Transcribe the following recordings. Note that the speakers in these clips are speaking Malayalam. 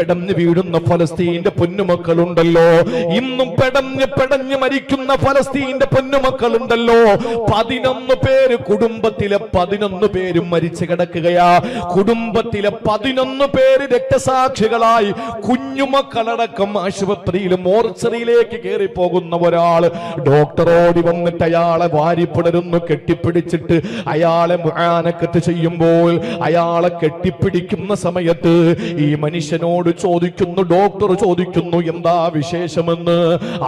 പെടഞ്ഞു വീഴുന്ന ഫലസ്തീന്റെ പൊന്നുമക്കളുണ്ടല്ലോ, ഇന്നും പെടഞ്ഞ് മരിക്കുന്ന ഫലസ്തീന്റെ പൊന്നുമക്കളുണ്ടല്ലോ. 11 പേര്, കുടുംബത്തിലെ 11 പേരും മരിച്ചു കിടക്കുകയാ. കുടുംബത്തിലെ 11 പേര് രക്തസാക്ഷികളായി. കുഞ്ഞുമക്കളടക്കം ആശുപത്രിയിൽ മോർച്ചറിയിലേക്ക് കയറി പോകുന്ന ഒരാൾ ഡോക്ടറോടി വന്നിട്ട് അയാളെ വാരിപ്പിടരുന്നു, കെട്ടിപ്പിടിച്ചിട്ട് അയാളെ മുആനക്കത്ത് ചെയ്യുമ്പോൾ, അയാളെ കെട്ടിപ്പിടിക്കുന്ന സമയത്ത് ഈ മനുഷ്യനോട് ചോദിക്കുന്നു, ഡോക്ടർ ചോദിക്കുന്നു എന്താ വിശേഷമെന്ന്.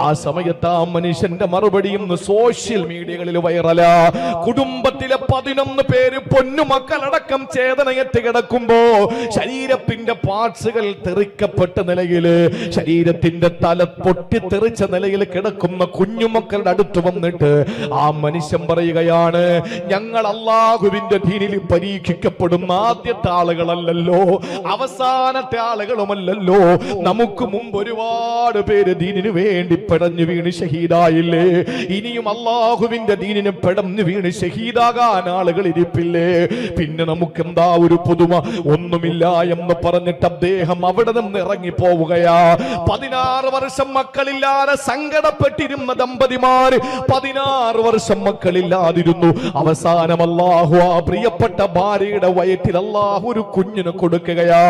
ആ സമയത്ത് ആ മനുഷ്യന്റെ മറുപടി ഇന്ന് സോഷ്യൽ മീഡിയകളിൽ വൈറലാ. കുടുംബത്തിലെ 11 പേര് പൊന്നുമക്കളടക്കം ചേതനയറ്റ് കിടക്കുമ്പോ ശരീരത്തിന്റെ പാർട്സുകൾ തെറിക്കപ്പെട്ട നിലയിൽ, ശരീരത്തിന്റെ തല പൊട്ടിത്തെറിച്ച നിലയിൽ കിടക്കുന്ന കുഞ്ഞുമക്കളുടെ അടുത്ത് വന്നിട്ട് ആ മനുഷ്യൻ പറയുകയാണ്, ഞങ്ങൾ അല്ലാഹുവിന്റെ ദീനിൽ പരീക്ഷിക്കപ്പെടുന്ന ആദ്യത്തെ ആളുകളല്ലല്ലോ, അവസാനത്തെ ആളുകളുമല്ലല്ലോ. നമുക്ക് മുമ്പ് ഒരുപാട് പേര് ദീനിനു വേണ്ടി പെടഞ്ഞു വീണ് ഷഹീദായില്ലേ? ഇനിയും അല്ലാഹുവിന്റെ ദീനിന് പെടഞ്ഞു വീണ് ഷഹീദാകാൻ ആളുകൾ ഇരിപ്പില്ലേ? പിന്നെ നമുക്ക് എന്താ ഒരു പുതുമ? ഒന്നുമില്ല എന്ന് പറഞ്ഞിട്ട് അദ്ദേഹം അവിടെ നിന്ന് ഇറങ്ങി പോവുകയാ. 16 വർഷം മക്കളില്ലാതെ സങ്കടപ്പെട്ടിരുന്ന ദമ്പതിമാര് 16 വർഷം മക്കളില്ലാതിരുന്നു. അവസാനം അല്ലാഹു ആ പ്രിയപ്പെട്ട ഭാര്യയുടെ വയറ്റിൽ അല്ലാഹു ഒരു കുഞ്ഞിനെ കൊടുക്കുകയാ.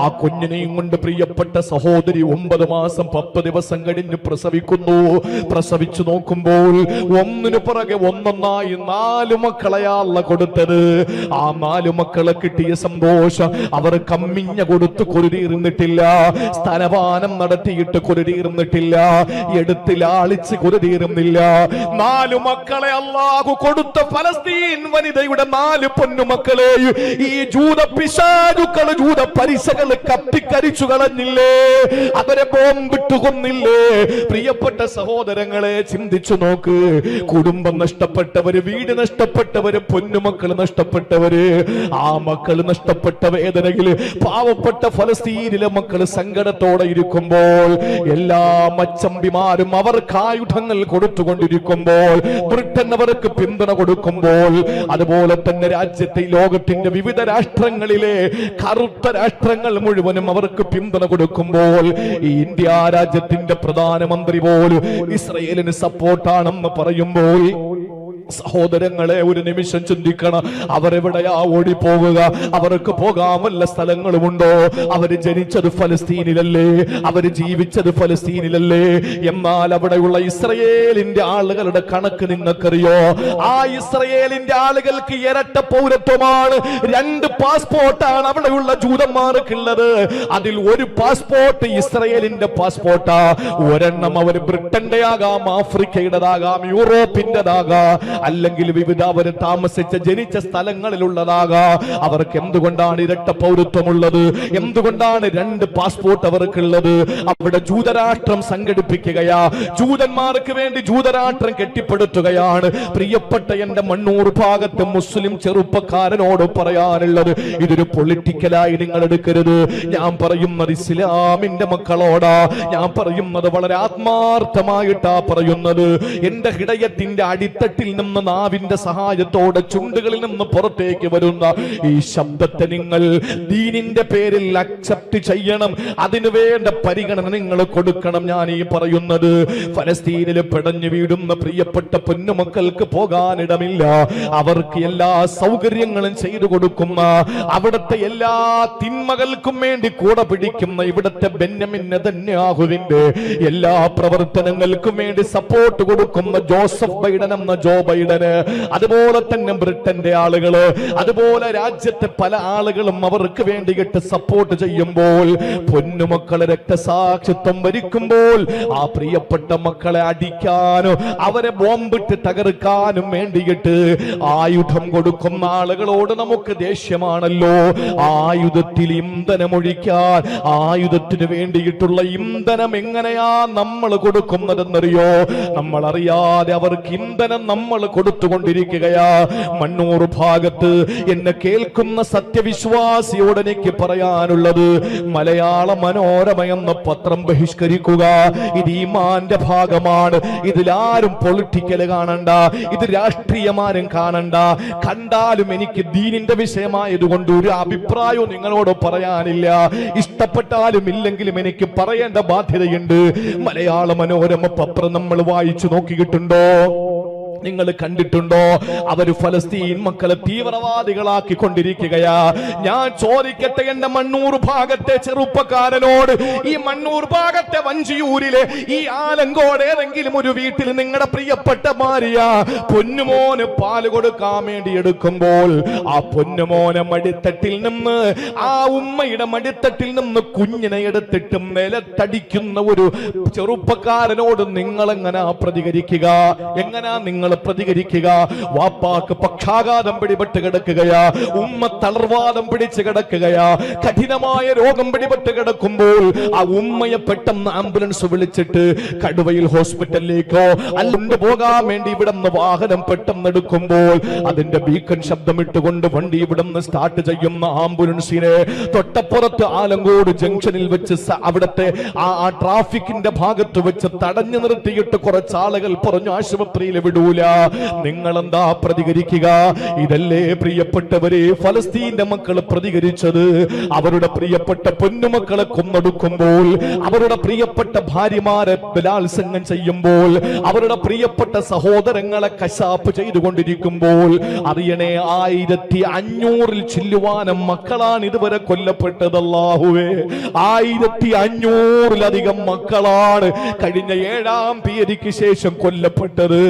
ആ കുഞ്ഞിനെയും കൊണ്ട് പ്രിയപ്പെട്ട സഹോദരി 9 മാസം 10 ദിവസം കഴിഞ്ഞ് പ്രസവിക്കുന്നു. പ്രസവിച്ചു നോക്കുമ്പോൾ ഒന്നിനു പുറകെ ഒന്നൊന്നായി 4 മക്കളെയാള കൊടുത്തത്. ആ 4 മക്കളെ കിട്ടിയ സന്തോഷം അവർ കമ്മിഞ്ഞ കൊടുത്ത് കുരുതിയിരുന്നിട്ടില്ല, സ്തനപാനം നടത്തിയിട്ട് കുരുതിയിരുന്നിട്ടില്ല, എടുത്ത് ലാളിച്ച് കുരുതിയിരുന്നില്ല. 4 മക്കളെ അല്ലാഹു കൊടുത്ത ഫലസ്തീൻ വനിതയുടെ 4 പൊന്നുമക്കളെ ഈ ജൂത പിശാചുക്കൾ, ജൂത പരിസകൾ കത്തിക്കരിച്ചു കളഞ്ഞില്ലേ? അവരെ ബോംബിട്ടു കൊന്നില്ലേ? പ്രിയപ്പെട്ട സഹോദരങ്ങളെ, ചിന്തിച്ചു നോക്ക്. കുടുംബം നഷ്ടപ്പെട്ടവര്, വീട് നഷ്ടപ്പെട്ടവര്, പൊന്നുമക്കൾ നഷ്ടപ്പെട്ടവര്, ആ മക്കൾ നഷ്ടപ്പെട്ട വേദനയിൽ പാവപ്പെട്ട ഫലസ്തീനിലെ മക്കൾ സങ്കടത്തോടെ ഇരിക്കുമ്പോൾ, എല്ലാ മച്ചമ്പിമാരും അവർക്ക് ആയുധങ്ങൾ കൊടുത്തുകൊണ്ടിരിക്കുമ്പോൾ, ബ്രിട്ടൻ അവർക്ക് പിന്തുണ കൊടുക്കുമ്പോൾ, അതുപോലെ തന്നെ രാജ്യത്തെ ലോകത്തിന്റെ വിവിധ രാഷ്ട്രങ്ങളിലെ കറുത്ത രാഷ്ട്രങ്ങൾ മുഴുവനും അവർക്ക് പിന്തുണ കൊടുക്കുമ്പോൾ, ഈ ഇന്ത്യ രാജ്യത്തിന്റെ പ്രധാനമന്ത്രി പോലും ഇസ്രയേലിന് സപ്പോർട്ടാണെന്ന് പറയുമ്പോൾ, സഹോദരങ്ങളെ ഒരു നിമിഷം ചിന്തിക്കണം. അവരെവിടെയാ ഓടിപ്പോവുക? അവർക്ക് പോകാൻ വല്ല സ്ഥലങ്ങളുമുണ്ടോ? അവര് ജനിച്ചത് ഫലസ്തീനിലല്ലേ? അവര് ജീവിച്ചത് ഫലസ്തീനിലല്ലേ? എന്നാൽ അവിടെയുള്ള ഇസ്രയേലിന്റെ ആളുകളുടെ കണക്ക് നിങ്ങൾക്കറിയോ? ആ ഇസ്രയേലിന്റെ ആളുകൾക്ക് ഇരട്ട പൗരത്വമാണ്. 2 പാസ്പോർട്ടാണ് അവിടെയുള്ള ജൂതന്മാർക്കുള്ളത്. അതിൽ ഒരു പാസ്പോർട്ട് ഇസ്രയേലിന്റെ പാസ്പോർട്ടാ. ഒരെണ്ണം അവർ ബ്രിട്ടന്റെ ആകാം, ആഫ്രിക്കയുടേതാകാം, യൂറോപ്പിന്റേതാകാം, അല്ലെങ്കിൽ വിവിധ അവർ താമസിച്ച ജനിച്ച സ്ഥലങ്ങളിലുള്ളതാകാം. അവർക്ക് എന്തുകൊണ്ടാണ് ഇരട്ട പൗരത്വമുള്ളത്? എന്തുകൊണ്ടാണ് 2 പാസ്പോർട്ട് അവർക്കുള്ളത്? അവിടെ ജൂതരാഷ്ട്രം സംഘടിപ്പിക്കുകയാ, ജൂതന്മാർക്ക് വേണ്ടി ജൂതരാഷ്ട്രം കെട്ടിപ്പടുത്തുകയാണ്. പ്രിയപ്പെട്ട എന്റെ മണ്ണൂർ ഭാഗത്തെ മുസ്ലിം ചെറുപ്പക്കാരനോട് പറയാനുള്ളത്, ഇതൊരു പൊളിറ്റിക്കലായി നിങ്ങൾ എടുക്കരുത്. ഞാൻ പറയുന്നത് ഇസ്ലാമിന്റെ മക്കളോടാ. ഞാൻ പറയുന്നത് വളരെ ആത്മാർത്ഥമായിട്ടാ പറയുന്നത്. എന്റെ ഹൃദയത്തിന്റെ അടിത്തട്ടിൽ നിന്ന്, നാവിന്റെ സഹായത്തോടെ ചുണ്ടുകളിൽ നിന്ന് പുറത്തേക്ക് വരുന്ന ഈ ശബ്ദത്തെ നിങ്ങൾ ദീനിന്റെ പേരിൽ അക്സെപ്റ്റ് ചെയ്യണം. അതിനു വേണ്ട പരിഗണന നിങ്ങൾ കൊടുക്കണം. ഞാൻ ഈ പറയുന്നത് ഫലസ്തീനിൽ പിടഞ്ഞു വീടുന്ന പ്രിയപ്പെട്ട പൊന്നുമക്കൾക്ക് പോകാനിടമില്ല. അവർക്ക് എല്ലാ സൗകര്യങ്ങളും ചെയ്തു കൊടുക്കുന്ന, അവിടുത്തെ എല്ലാ തിന്മകൾക്കും വേണ്ടി കൂടെ പിടിക്കുന്ന ഇവിടുത്തെ ബെന്യാമിൻ നെതന്യാഹുവിന്റെ എല്ലാ പ്രവർത്തനങ്ങൾക്കും വേണ്ടി സപ്പോർട്ട് കൊടുക്കുന്ന ജോസഫ് ബൈഡൻ എന്ന ജോ ബൈഡന്, അതുപോലെ തന്നെ ബ്രിട്ടന്റെ ആളുകള്, അതുപോലെ രാജ്യത്തെ പല ആളുകളും അവർക്ക് വേണ്ടിയിട്ട് സപ്പോർട്ട് ചെയ്യുമ്പോൾ, പൊന്നുമക്കളെ രക്തസാക്ഷിത്വം വരിക്കുമ്പോൾ ആ പ്രിയപ്പെട്ട മക്കളെ അടിക്കാനും അവരെ ബോംബിട്ട് തകർക്കാനും വേണ്ടിയിട്ട് ആയുധം കൊടുക്കുന്ന ആളുകളോട് നമുക്ക് ദേഷ്യമാണല്ലോ. ആയുധത്തിൽ ഇന്ധനമൊഴിക്കാൻ, ആയുധത്തിന് വേണ്ടിയിട്ടുള്ള ഇന്ധനം എങ്ങനെയാ നമ്മൾ കൊടുക്കുന്നതെന്നറിയോ? നമ്മൾ അറിയാതെ അവർക്ക് ഇന്ധനം നമ്മൾ കൊടുത്തുകൊണ്ടിരിക്കുകയാ. മണ്ണൂർ ഭാഗത്ത് എന്നെ കേൾക്കുന്ന സത്യവിശ്വാസിയോട് എനിക്ക് പറയാനുള്ളത്, മലയാള മനോരമ എന്ന പത്രം ബഹിഷ്കരിക്കുക. ഇത് ഈമാന്റെ ഭാഗമാണ്. ഇതിലാരും പൊളിറ്റിക്കല് കാണണ്ട, ഇത് രാഷ്ട്രീയമാരും കാണണ്ട. കണ്ടാലും എനിക്ക് ദീനിന്റെ വിഷയമായതുകൊണ്ട് ഒരു അഭിപ്രായവും നിങ്ങളോട് പറയാനില്ല. ഇഷ്ടപ്പെട്ടാലും ഇല്ലെങ്കിലും എനിക്ക് പറയേണ്ട ബാധ്യതയുണ്ട്. മലയാള മനോരമ പത്രം നമ്മൾ വായിച്ചു നോക്കിയിട്ടുണ്ടോ? നിങ്ങൾ കണ്ടിട്ടുണ്ടോ? അവര് ഫലസ്തീൻ മക്കളെ തീവ്രവാദികളാക്കി കൊണ്ടിരിക്കുകയാ. ഞാൻ ചോദിക്കട്ടെ എന്റെ മണ്ണൂർ ഭാഗത്തെ ചെറുപ്പക്കാരനോട്, ഈ മണ്ണൂർ ഭാഗത്തെ വഞ്ചിയൂരിലെ ഈ ആലങ്കോട് ഏതെങ്കിലും ഒരു വീട്ടിൽ നിങ്ങളുടെ പ്രിയപ്പെട്ട ഭാര്യ പൊന്നുമോന് പാല് കൊടുക്കാൻ വേണ്ടി എടുക്കുമ്പോൾ ആ പൊന്നുമോനെ മടിത്തട്ടിൽ നിന്ന്, ആ ഉമ്മയുടെ മടിത്തട്ടിൽ നിന്ന് കുഞ്ഞിനെ എടുത്തിട്ട് നിലത്തടിക്കുന്ന ഒരു ചെറുപ്പക്കാരനോട് നിങ്ങൾ എങ്ങനാ പ്രതികരിക്കുക? എങ്ങനാ നിങ്ങൾ പ്രതികരിക്കുക? വാപ്പാക്ക് പക്ഷാഘാതം പിടിപെട്ട് കിടക്കുകയാ, ഉമ്മ തളർവാദം പിടിച്ച് കിടക്കുകയാ, കഠിനമായ രോഗം പിടിപെട്ട് കിടക്കുമ്പോൾ ആ ഉമ്മയെ പെട്ടെന്ന് ആംബുലൻസ് വിളിച്ചിട്ട് കടുവയിൽ ഹോസ്പിറ്റലിലേക്കോ അല്ലുണ്ട് പോകാൻ വേണ്ടി ഇവിടുന്ന് വാഹനം പെട്ടെന്ന് എടുക്കുമ്പോൾ അതിന്റെ ബീക്കൺ ശബ്ദമിട്ടുകൊണ്ട് വണ്ടി ഇവിടുന്ന് സ്റ്റാർട്ട് ചെയ്യുന്ന ആംബുലൻസിനെ തൊട്ടപ്പുറത്ത് ആലങ്കോട് ജംഗ്ഷനിൽ വെച്ച് അവിടുത്തെ ആ ട്രാഫിക്കിന്റെ ഭാഗത്ത് വെച്ച് തടഞ്ഞു നിർത്തിയിട്ട് കുറച്ച് ആളുകൾ പറഞ്ഞു ആശുപത്രിയിൽ വിടൂല. നിങ്ങൾ എന്താ പ്രതികരിക്കുക? ഇതല്ലേ പ്രിയപ്പെട്ടവരെ ഫലസ്തീന്റെ മക്കൾ പ്രതികരിച്ചത്? അവരുടെ പ്രിയപ്പെട്ട പൊന്നുമക്കളെ കൊന്നൊടുക്കുമ്പോൾ, അവരുടെ പ്രിയപ്പെട്ട ഭാര്യമാരെ ബലാത്സംഗം ചെയ്യുമ്പോൾ, അവരുടെ പ്രിയപ്പെട്ട സഹോദരങ്ങളെ കശാപ്പ് ചെയ്തുകൊണ്ടിരിക്കുമ്പോൾ, അറിയണേ 1500 ചില്ലുവാനം മക്കളാണ് ഇതുവരെ കൊല്ലപ്പെട്ടത്. അല്ലാഹുവേ, 1500-ലധികം മക്കളാണ് കഴിഞ്ഞ 7-ാം തീയതിക്ക് ശേഷം കൊല്ലപ്പെട്ടത്.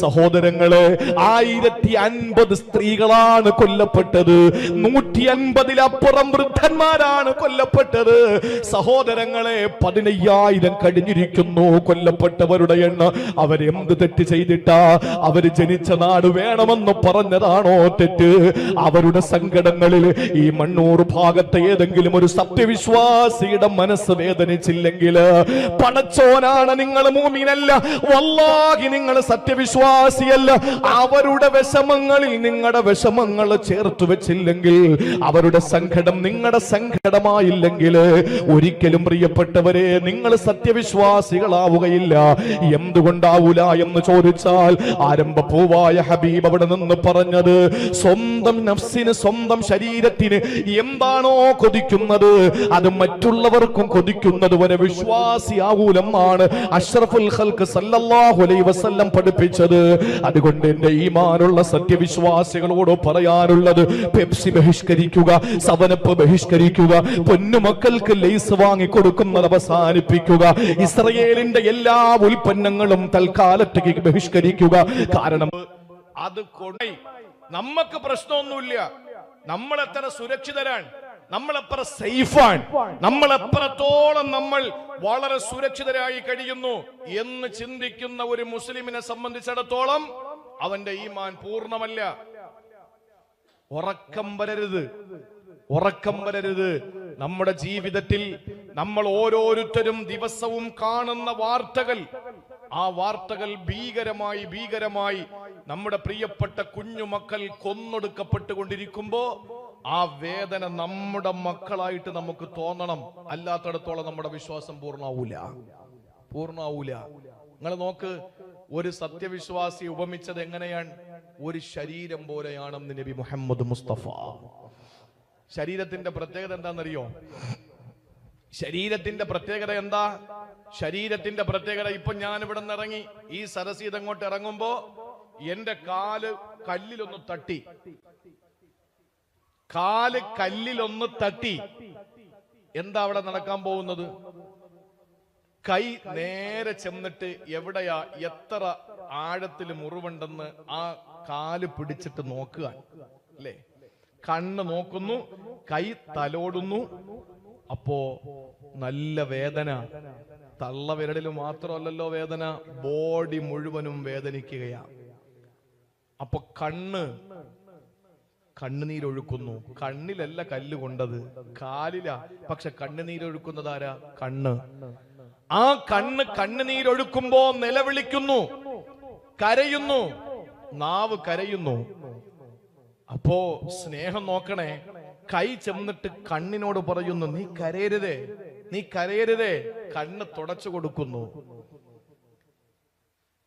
സഹോദരങ്ങളെ, 1050 സ്ത്രീകളാണ് കൊല്ലപ്പെട്ടത്. 150-ലപ്പുറം വൃദ്ധന്മാരാണ് കൊല്ലപ്പെട്ടത്. സഹോദരങ്ങളെ, 15,000 കഴിഞ്ഞിരിക്കുന്നു കൊല്ലപ്പെട്ടവരുടെ എണ്ണം. അവരെന്ത് തെറ്റ് ചെയ്തിട്ടാ? അവര് ജനിച്ച നാട് വേണമെന്ന് പറഞ്ഞതാണോ തെറ്റ്? അവരുടെ സങ്കടങ്ങളിൽ ഈ മണ്ണൂർ ഭാഗത്തെ ഏതെങ്കിലും ഒരു സത്യവിശ്വാസിയുടെ മനസ്സ് വേദനിച്ചില്ലെങ്കിൽ, പടച്ചോനാണ്, നിങ്ങൾ മുഅ്മിനല്ല, വല്ലാഹി നിങ്ങൾ സത്യവിശ്വാസിയല്ല. അവരുടെ വിഷമങ്ങളിൽ നിങ്ങളുടെ വിഷമങ്ങൾ ചേർത്ത് വെച്ചില്ലെങ്കിൽ, അവരുടെ സങ്കടം നിങ്ങളുടെ സങ്കടമായില്ലെങ്കിൽ, ഒരിക്കലും പ്രിയപ്പെട്ടവരെ നിങ്ങൾ സത്യവിശ്വാസികളാവുകയില്ല. എന്തുകൊണ്ടാവൂല എന്ന് ചോദിച്ചാൽ, ആരംഭപൂവായ ഹബീബ് അവിടെ നിന്ന് പറഞ്ഞത്, സ്വന്തം നഫ്സിന്, സ്വന്തം ശരീരത്തിന് എന്താണോ കൊതിക്കുന്നത് അത് മറ്റുള്ളവർക്കും കൊതിക്കുന്നത് വരെ വിശ്വാസിയാവൂലെന്നാണ് അഷ്റഫുൽ ഖൽഖ് സല്ലല്ലാഹു അലൈഹി വസല്ലം പഠിപ്പിച്ചത്. അതുകൊണ്ട് എന്റെ ഈമാനുള്ള സത്യവിശ്വാസികളോട് പറയാനുള്ളത്, പെപ്സി ബഹിഷ്കരിക്കുക, സവനപ്പ് ബഹിഷ്കരിക്കുക, പൊന്നുമക്കൾക്ക് ലേസ് വാങ്ങി കൊടുക്കുന്നത് അവസാനിപ്പിക്കുക, ഇസ്രയേലിന്റെ എല്ലാ ഉൽപ്പന്നങ്ങളും തൽക്കാലത്തേക്ക് ബഹിഷ്കരിക്കുക. കാരണം അത് കൊണ്ട് നമുക്ക് പ്രശ്നമൊന്നുമില്ല. നമ്മൾ എത്ര സുരക്ഷിതരാണ്, നമ്മൾ എത്ര സേഫാണ്, നമ്മൾ എത്രത്തോളം നമ്മൾ വളരെ സുരക്ഷിതരായി കഴിയുന്നു എന്ന് ചിന്തിക്കുന്ന ഒരു മുസ്ലിമിനെ സംബന്ധിച്ചിടത്തോളം അവന്റെ ഈമാൻ പൂർണ്ണമല്ല. ഉറക്കം വരരുത്, ഉറക്കം വരരുത്. നമ്മുടെ ജീവിതത്തിൽ നമ്മൾ ഓരോരുത്തരും ദിവസവും കാണുന്ന വാർത്തകൾ, ആ വാർത്തകൾ ഭീകരമായി നമ്മുടെ പ്രിയപ്പെട്ട കുഞ്ഞുമക്കൾ കൊന്നൊടുക്കപ്പെട്ടുകൊണ്ടിരിക്കുമ്പോ ആ വേദന നമ്മുടെ മക്കളായിട്ട് നമുക്ക് തോന്നണം. അല്ലാത്തടത്തോളം നമ്മുടെ വിശ്വാസം പൂർണ്ണാവൂല. നിങ്ങൾ നോക്ക്, ഒരു സത്യവിശ്വാസി ഉപമിച്ചത് എങ്ങനെയാണ്? ഒരു ശരീരം പോലെയാണെന്ന് നബി മുഹമ്മദ് മുസ്തഫ. ശരീരത്തിന്റെ പ്രത്യേകത എന്താണെന്നറിയോ? ശരീരത്തിന്റെ പ്രത്യേകത എന്താ? ശരീരത്തിന്റെ പ്രത്യേകത, ഇപ്പൊ ഞാൻ ഇവിടെ നിന്ന് ഇറങ്ങി ഈ സരസീത് അങ്ങോട്ട് ഇറങ്ങുമ്പോ എന്റെ കാല് കല്ലിലൊന്ന് തട്ടി, എന്താ അവിടെ നടക്കാൻ പോകുന്നത്? കൈ നേരെ ചെന്നിട്ട് എവിടെയാ, എത്ര ആഴത്തിൽ മുറിവുണ്ടെന്ന് ആ കാല് പിടിച്ചിട്ട് നോക്കുക അല്ലേ? കണ്ണ് നോക്കുന്നു, കൈ തലോടുന്നു. അപ്പോ നല്ല വേദന. തള്ളവിരലിൽ മാത്രമല്ലല്ലോ വേദന, ബോഡി മുഴുവനും വേദനിക്കുകയാ. അപ്പൊ കണ്ണുനീരൊഴുക്കുന്നു. കണ്ണിലല്ല കല്ല് കൊണ്ടത്, കാലിലാ. പക്ഷെ കണ്ണുനീരൊഴുക്കുന്നത് ആരാ? കണ്ണ്. ആ കണ്ണുനീരൊഴുക്കുമ്പോ നിലവിളിക്കുന്നു, കരയുന്നു. നാവ് കരയുന്നു. അപ്പോ സ്നേഹം നോക്കണേ, കൈ ചെന്നിട്ട് കണ്ണിനോട് പറയുന്നു നീ കരയരുതേ, നീ കരയരുതേ. കണ്ണ് തുടച്ചു കൊടുക്കുന്നു.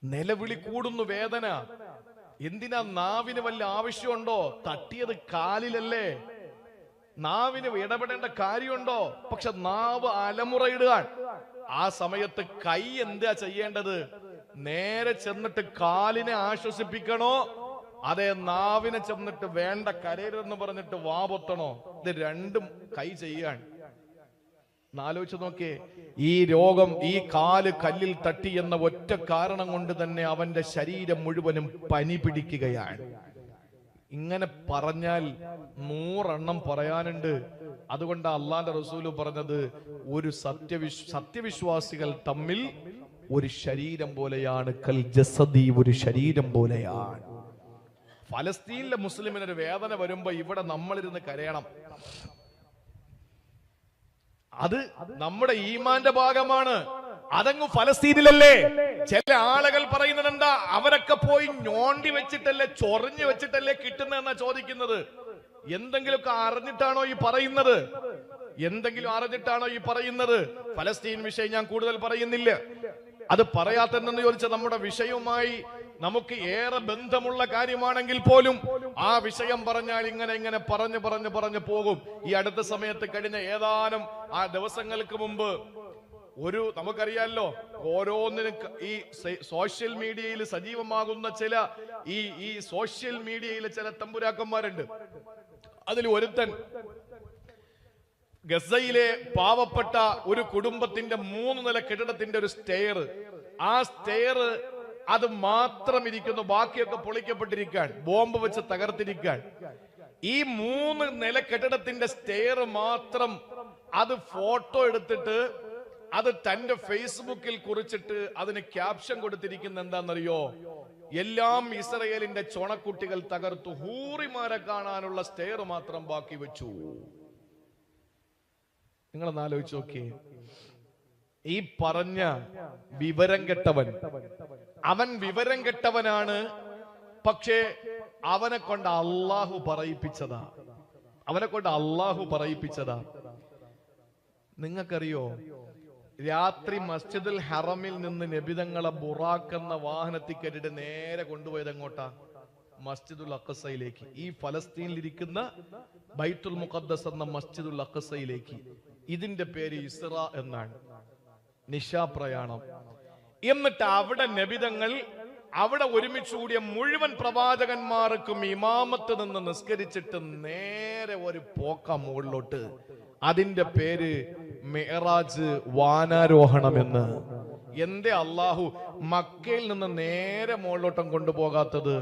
നിലവിളി കൂടുന്നു, വേദന. എന്തിനാ? നാവിന് വല്ല ആവശ്യമുണ്ടോ? തട്ടിയത് കാലിലല്ലേ, നാവിന് ഇടപെടേണ്ട കാര്യമുണ്ടോ? പക്ഷെ നാവ് അലമുറയിടുക. ആ സമയത്ത് കൈ എന്താ ചെയ്യേണ്ടത്? നേരെ ചെന്നിട്ട് കാലിനെ ആശ്വസിപ്പിക്കണോ, അതേ നാവിനെ ചെന്നിട്ട് വേണ്ട കരയരുതെന്ന് പറഞ്ഞിട്ട് വാപൊത്തണോ? ഇത് രണ്ടും കൈ ചെയ്യാൻ. ആലോചിച്ച് നോക്കിയേ, ഈ രോഗം, ഈ കാല് കല്ലിൽ തട്ടി എന്ന ഒറ്റ കാരണം കൊണ്ട് തന്നെ അവന്റെ ശരീരം മുഴുവനും പനി പിടിക്കുകയാണ്. ഇങ്ങനെ പറഞ്ഞാൽ 100 എണ്ണം പറയാനുണ്ട്. അതുകൊണ്ട് അള്ളാന്റെ റസൂല് പറഞ്ഞത്, ഒരു സത്യവിശ്വാസികൾ തമ്മിൽ ഒരു ശരീരം പോലെയാണ്, കൽ ജസദി, ഒരു ശരീരം പോലെയാണ്. ഫലസ്തീനിലെ മുസ്ലിമിനൊരു വേദന വരുമ്പോ ഇവിടെ നമ്മളിരുന്ന് കരയണം. അത് നമ്മുടെ ഈമാന്റെ ഭാഗമാണ്. അതങ്ങ് ഫലസ്തീനിലല്ലേ. ചില ആളുകൾ പറയുന്നത് എന്താ? അവരൊക്കെ പോയി ഞോണ്ടി വെച്ചിട്ടല്ലേ, ചൊറിഞ്ഞു വെച്ചിട്ടല്ലേ കിട്ടുന്നതെന്നാ ചോദിക്കുന്നത്. എന്തെങ്കിലുമൊക്കെ അറിഞ്ഞിട്ടാണോ ഈ പറയുന്നത്? എന്തെങ്കിലും അറിഞ്ഞിട്ടാണോ ഈ പറയുന്നത്? ഫലസ്തീൻ വിഷയം ഞാൻ കൂടുതൽ പറയുന്നില്ല. അത് പറയാത്തെന്ന് ചോദിച്ചാൽ നമ്മുടെ വിഷയവുമായി നമുക്ക് ഏറെ ബന്ധമുള്ള കാര്യമാണെങ്കിൽ പോലും ആ വിഷയം പറഞ്ഞാൽ ഇങ്ങനെ പറഞ്ഞു പോകും. ഈ അടുത്ത സമയത്ത് കഴിഞ്ഞ ഏതാനും ആ ദിവസങ്ങൾക്ക് മുമ്പ് നമുക്കറിയാലോ, ഓരോന്നിനും ഈ സോഷ്യൽ മീഡിയയിൽ സജീവമാകുന്ന ചില ഈ സോഷ്യൽ മീഡിയയിലെ ചില തമ്പുരാക്കന്മാരുണ്ട്. അതിൽ ഒരുത്തൻ ഗസയിലെ പാവപ്പെട്ട ഒരു കുടുംബത്തിന്റെ 3 നില കെട്ടിടത്തിന്റെ ഒരു സ്റ്റെയർ, ആ സ്റ്റെയർ അത് മാത്രം ഇരിക്കുന്നു, ബാക്കിയൊക്കെ പൊളിക്കപ്പെട്ടിരിക്കാൻ, ബോംബ് വെച്ച് തകർത്തിരിക്കാൻ. ഈ 3 നില കെട്ടിടത്തിന്റെ സ്റ്റെയർ മാത്രം അത് ഫോട്ടോ എടുത്തിട്ട് അത് തന്റെ ഫേസ്ബുക്കിൽ കുറിച്ചിട്ട് അതിന് ക്യാപ്ഷൻ കൊടുത്തിരിക്കുന്ന എന്താണെന്നറിയോ? എല്ലാം ഇസ്രയേലിന്റെ ചൊണക്കുട്ടികൾ തകർത്തു, ഹൂറിമാരെ കാണാനുള്ള സ്റ്റെയർ മാത്രം ബാക്കി വെച്ചു. നിങ്ങളൊന്ന് ആലോചിച്ച് നോക്കിയേ. ഈ പറഞ്ഞ വിവരം കെട്ടവൻ, അവൻ വിവരം കെട്ടവനാണ്. പക്ഷേ അവനെ കൊണ്ട് അള്ളാഹു പറയിപ്പിച്ചതാ, നിങ്ങൾക്കറിയോ, രാത്രി മസ്ജിദുൽ ഹറമിൽ നിന്ന് നബിതങ്ങളെ ബുറാഖ് എന്ന വാഹനത്തിൽ കയറ്റിട്ട് നേരെ കൊണ്ടുപോയത് എങ്ങോട്ടാ? മസ്ജിദുൽ അഖ്സയിലേക്ക്. ഈ ഫലസ്തീനിലിരിക്കുന്ന ബൈത്തുൽ മുഖദ്ദസ് എന്ന മസ്ജിദുൽ അഖ്സയിലേക്ക്. ഇതിന്റെ പേര് ഇസ്രാ എന്നാണ്, നിശാപ്രയാണം. എന്നിട്ട് അവിടെ നബിതങ്ങൾ, അവിടെ ഒരുമിച്ച് കൂടിയ മുഴുവൻ പ്രവാചകന്മാർക്കും ഇമാമത്ത് നിന്ന് നിസ്കരിച്ചിട്ട് നേരെ ഒരു പോക്ക മുകളിലോട്ട്. അതിന്റെ പേര് മിഅ്റാജ്, വാനാരോഹണമെന്ന്. എന്തേ അള്ളാഹു മക്കയിൽ നിന്ന് നേരെ മുകളിലോട്ടം കൊണ്ടുപോകാത്തത്?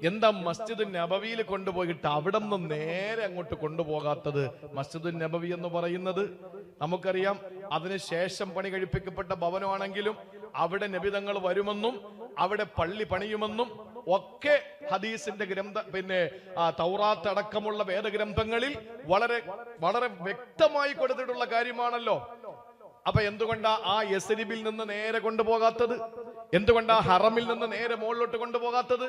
എന്താ മസ്ജിദ് നബവിയിൽ കൊണ്ടുപോയിട്ട് അവിടെ നിന്ന് നേരെ അങ്ങോട്ട് കൊണ്ടുപോകാത്തത്? മസ്ജിദ് നബവി എന്ന് പറയുന്നത് നമുക്കറിയാം, അതിനുശേഷം പണി കഴിപ്പിക്കപ്പെട്ട ഭവനമാണെങ്കിലും അവിടെ നബിതങ്ങൾ വരുമെന്നും അവിടെ പള്ളി പണിയുമെന്നും ഒക്കെ ഹദീസിന്റെ തൗറാത്ത് അടക്കമുള്ള വേദഗ്രന്ഥങ്ങളിൽ വളരെ വളരെ വ്യക്തമായി കൊടുത്തിട്ടുള്ള കാര്യമാണല്ലോ. അപ്പൊ എന്തുകൊണ്ടാ ആ യസ്രിബിൽ നിന്ന് നേരെ കൊണ്ടുപോകാത്തത്? എന്തുകൊണ്ടാ ഹറമിൽ നിന്ന് നേരെ മുകളിലോട്ട് കൊണ്ടുപോകാത്തത്?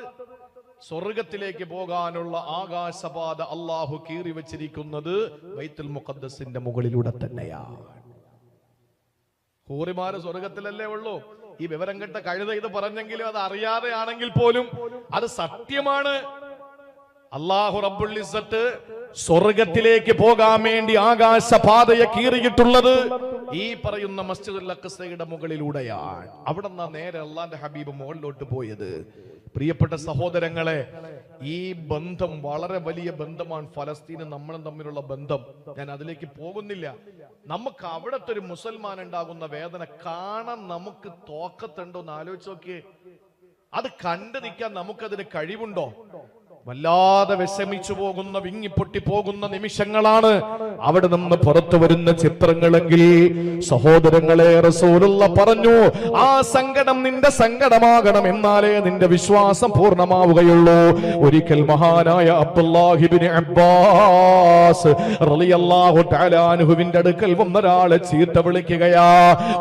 സ്വർഗത്തിലേക്ക് പോകാനുള്ള ആകാശപാത അള്ളാഹു കീറി വെച്ചിരിക്കുന്നത് ബൈത്തുൽ മുഖദ്ദസിന്റെ മുകളിലൂടെ തന്നെയാണ്. ഹൂറിമാര് സ്വർഗത്തിലല്ലേ ഉള്ളൂ. ഈ വിവരം കെട്ട കഴുത ഇത് പറഞ്ഞെങ്കിലും അത് അറിയാതെ ആണെങ്കിൽ പോലും അത് സത്യമാണ്. അല്ലാഹു റബ്ബുൽ ഇസ്സത്ത് സ്വർഗത്തിലേക്ക് പോകാൻ വേണ്ടി ആകാശപാതയെ കീറിയിട്ടുള്ളത് ഈ പറയുന്ന മസ്ജിദുൽ അഖ്സയുടെ മുകളിലൂടെയാണ്. അവിടെ നിന്നാ നേരെ അള്ളാന്റെ ഹബീബ് മുകളിലോട്ട് പോയത്. പ്രിയപ്പെട്ട സഹോദരങ്ങളെ, ഈ ബന്ധം വളരെ വലിയ ബന്ധമാണ്. ഫലസ്തീനും നമ്മളും തമ്മിലുള്ള ബന്ധം. ഞാൻ അതിലേക്ക് പോകുന്നില്ല. നമുക്ക് അവിടത്തെ ഒരു മുസൽമാൻ ഉണ്ടാകുന്ന വേദന കാണാൻ നമുക്ക് തോക്കത്തുണ്ടോ എന്ന് ആലോചിച്ച് നോക്കിയേ. അത് കണ്ടു നിൽക്കാൻ നമുക്കതിന് കഴിവുണ്ടോ? വല്ലാതെ വിഷമിച്ചു പോകുന്ന, വിങ്ങിപ്പൊട്ടി പോകുന്ന നിമിഷങ്ങളാണ് അവിടെ നിന്ന് പുറത്തു വരുന്ന ചിത്രങ്ങളെങ്കിൽ സഹോദരങ്ങളെ, റസൂലുള്ള പറഞ്ഞു, ആ സങ്കടം നിന്റെ സങ്കടമാകണം, എന്നാലേ നിന്റെ വിശ്വാസം പൂർണ്ണമാവുകയുള്ളൂ. ഒരിക്കൽ മഹാനായ അബ്ദുല്ലാഹി ഇബ്നു അബ്ബാസ് റളിയല്ലാഹു തആല അൻഹുവിന്റെ അടുക്കൽ വന്നൊരാളെ ചീത്ത വിളിക്കുകയാ.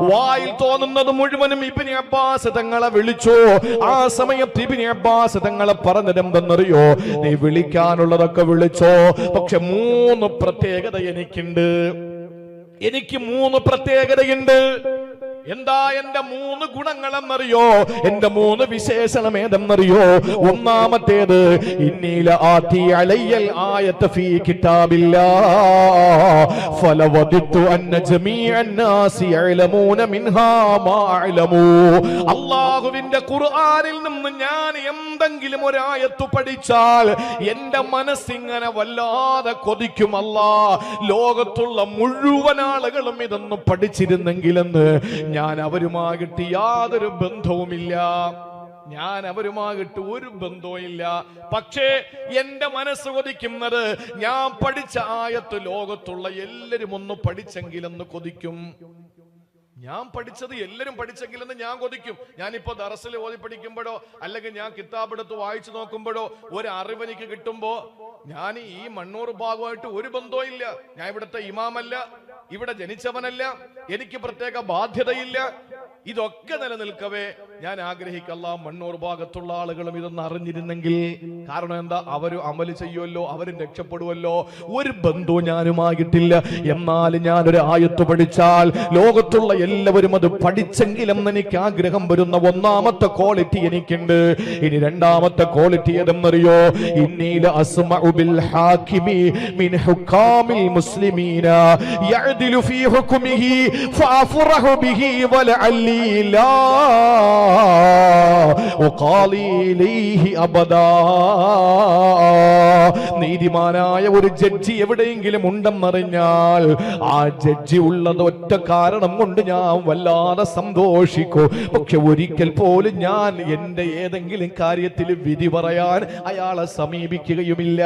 വായിൽ തോന്നുന്നത് മുഴുവനും ഇബ്നു അബ്ബാസ് തങ്ങളെ വിളിച്ചു. ആ സമയത്ത് ഇബ്നു അബ്ബാസ് തങ്ങളെ പറഞ്ഞതെന്തെന്നറിയോ? നീ വിളിക്കാനുള്ളതൊക്കെ വിളിച്ചോ, പക്ഷെ 3 പ്രത്യേകത എനിക്കുണ്ട്. എനിക്ക് 3 പ്രത്യേകതയുണ്ട്. എന്താ എന്റെ 3 ഗുണങ്ങളെന്നറിയോ? എന്റെ 3 വിശേഷണം ഏതെന്നറിയോ? ഒന്നാമത്തേത്, ഇന്നീല ആതി അലയ്യൽ ആയത ഫീ കിതാബില്ലാഹ് ഫലവദിതു അന്ന ജമീഅൻ നാസി യഅലമൂന മിൻഹാ മാ അഅലമു. അല്ലാഹുവിന്റെ ഖുർആനിൽ നിന്ന് ഞാൻ എന്തെങ്കിലും ഒരു ആയത്ത് പഠിച്ചാൽ എന്റെ മനസ്സിങ്ങനെ വല്ലാതെ കൊതിക്കും. അല്ലാഹ്, ലോകത്തുള്ള മുഴുവൻ ആളുകളും ഇതൊന്നും പഠിച്ചിരുന്നെങ്കിലെന്ന്. ഞാൻ അവരുമായിട്ട് യാതൊരു ബന്ധവുമില്ല, ഞാൻ അവരുമായിട്ട് ഒരു ബന്ധവുമില്ല. പക്ഷേ എന്റെ മനസ്സ് കൊതിക്കുന്നത്, ഞാൻ പഠിച്ച ആയത്ത് ലോകത്തുള്ള എല്ലാരും ഒന്ന് പഠിച്ചെങ്കിലെന്ന് കൊതിക്കും. ഞാൻ പഠിച്ചത് എല്ലാരും പഠിച്ചെങ്കിലെന്ന് ഞാൻ കൊതിക്കും. ഞാനിപ്പോ ദർസിൽ ഓതി പഠിക്കുമ്പോഴോ അല്ലെങ്കിൽ ഞാൻ കിതാബ് എടുത്ത് വായിച്ചു നോക്കുമ്പോഴോ ഒരു അറിവ് എനിക്ക് കിട്ടുമ്പോ, ഞാൻ ഈ മണ്ണൂർ ഭാഗമായിട്ട് ഒരു ബന്ധവും ഇല്ല. ഞാൻ ഇവിടുത്തെ ഇമാമല്ല, ഇവിടെ ജനിച്ചവനല്ല, എനിക്ക് പ്രത്യേക ബാധ്യതയില്ല. ഇതൊക്കെ നിലനിൽക്കവേ ഞാൻ ആഗ്രഹിക്കല്ല മണ്ണൂർ ഭാഗത്തുള്ള ആളുകളും ഇതൊന്നും അറിഞ്ഞിരുന്നെങ്കിൽ. കാരണം എന്താ? അവരും അമല് ചെയ്യുമല്ലോ, അവരും രക്ഷപ്പെടുമല്ലോ. ഒരു ബന്ധവും ഞാനുമായിട്ടില്ല. എന്നാൽ ഞാനൊരു ആയത്ത് പഠിച്ചാൽ ലോകത്തുള്ള എല്ലാവരും അത് പഠിച്ചെങ്കിലെന്ന് എനിക്ക് ആഗ്രഹം വരുന്ന ഒന്നാമത്തെ ക്വാളിറ്റി എനിക്കുണ്ട്. ഇനി രണ്ടാമത്തെ ക്വാളിറ്റി ഏതെന്നറിയോ? ഇന്നീല അസ്മഉ ബിൽ ഹാകിമി മിൻ ഹുകാമിൽ മുസ്ലിമീന യഅദിലു ഫീ ഹുക്മിഹി ഫഅഫറഹു ബിഹി വലഅല്ലി ലാ ഉഖാലി ഇലൈഹി അബദാ. നീതിമാനായ ഒരു ജഡ്ജി എവിടെയെങ്കിലും ഉണ്ടെന്നറിഞ്ഞാൽ ആ ജഡ്ജി ഉള്ളത് ഒറ്റ കാരണം കൊണ്ട് ഞാൻ വല്ലാതെ സന്തോഷിക്കും. പക്ഷെ ഒരിക്കൽ പോലും ഞാൻ എന്റെ ഏതെങ്കിലും കാര്യത്തിൽ വിധി പറയാൻ അയാളെ സമീപിക്കുകയുമില്ല.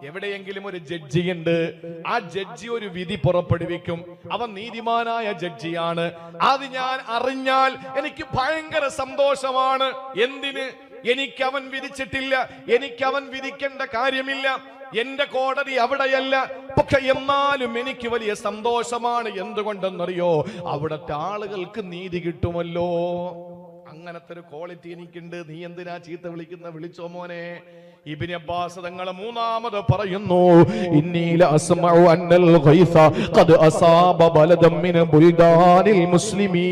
എവിടെയെങ്കിലും ഒരു ജഡ്ജിയുണ്ട്, ആ ജഡ്ജി ഒരു വിധി പുറപ്പെടുവിക്കും, അവൻ നീതിമാനായ ജഡ്ജിയാണ്. അത് ഞാൻ അറിഞ്ഞാൽ എനിക്ക് ഭയങ്കര സന്തോഷമാണ്. എന്തിന്? എനിക്ക് അവൻ വിധിച്ചിട്ടില്ല, എനിക്ക് അവൻ വിധിക്കേണ്ട കാര്യമില്ല, എന്റെ കോടതി അവിടെയല്ല. പക്ഷെ എന്നാലും എനിക്ക് വലിയ സന്തോഷമാണ്. എന്തുകൊണ്ടെന്നറിയോ? അവിടത്തെ ആളുകൾക്ക് നീതി കിട്ടുമല്ലോ. അങ്ങനത്തെ ഒരു ക്വാളിറ്റി എനിക്കുണ്ട്. നീ എന്തിനാ ചീത്ത വിളിക്കുന്ന? വിളിച്ചോ മോനെ. ഇബ്നു അബ്ബാസ് തങ്ങൾ മൂന്നാമത് പറയുന്നു, ഇന്നീല അസ്മഉ അന്നൽ ഗൈസ ഖദ് അസാബ ബലദം മിൻ ബുൽദാനിൽ മുസ്ലിമീൻ.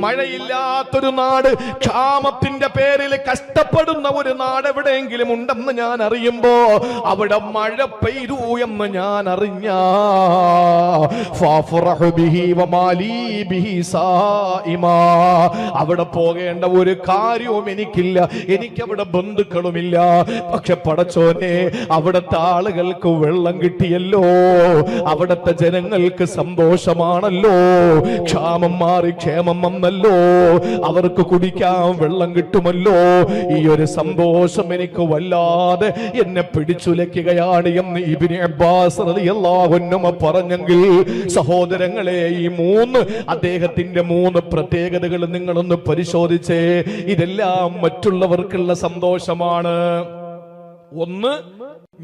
മഴയില്ലാത്തൊരു നാട്, ക്ഷാമത്തിന്റെ പേരിൽ കഷ്ടപ്പെടുന്ന ഒരു നാട് എവിടെയെങ്കിലും ഉണ്ടെന്ന് ഞാൻ അറിയുമ്പോ, അവിടെ മഴ പെയ്തു എന്ന് ഞാൻ അറിഞ്ഞ ഫഅഫറഹു ബിഹി വമാലി ബിഹി സായിമാ. അവിടെ പോകേണ്ട ഒരു കാര്യവും എനിക്കില്ല, എനിക്കവിടെ ബന്ധുക്കളുമില്ല. പക്ഷെ പടച്ചോനെ, അവിടുത്തെ ആളുകൾക്ക് വെള്ളം കിട്ടിയല്ലോ, അവിടുത്തെ ജനങ്ങൾക്ക് സന്തോഷമാണല്ലോ, ക്ഷാമം മാറി ക്ഷേമം വന്നല്ലോ, അവർക്ക് കുടിക്കാൻ വെള്ളം കിട്ടുമല്ലോ. ഈ ഒരു സന്തോഷം എനിക്ക് വല്ലാതെ എന്നെ പിടിച്ചുലയ്ക്കുകയാണ് എന്ന് ഇബ്നു അബ്ബാസ് റളിയല്ലാഹു അൻഹു പറഞ്ഞെങ്കിൽ, സഹോദരങ്ങളെ, ഈ 3 അദ്ദേഹത്തിന്റെ 3 പ്രത്യേകതകൾ നിങ്ങളൊന്ന് പരിശോധിച്ചേ. ഇതെല്ലാം മറ്റുള്ളവർക്കുള്ള സന്തോഷമാണ്. ഒന്ന്,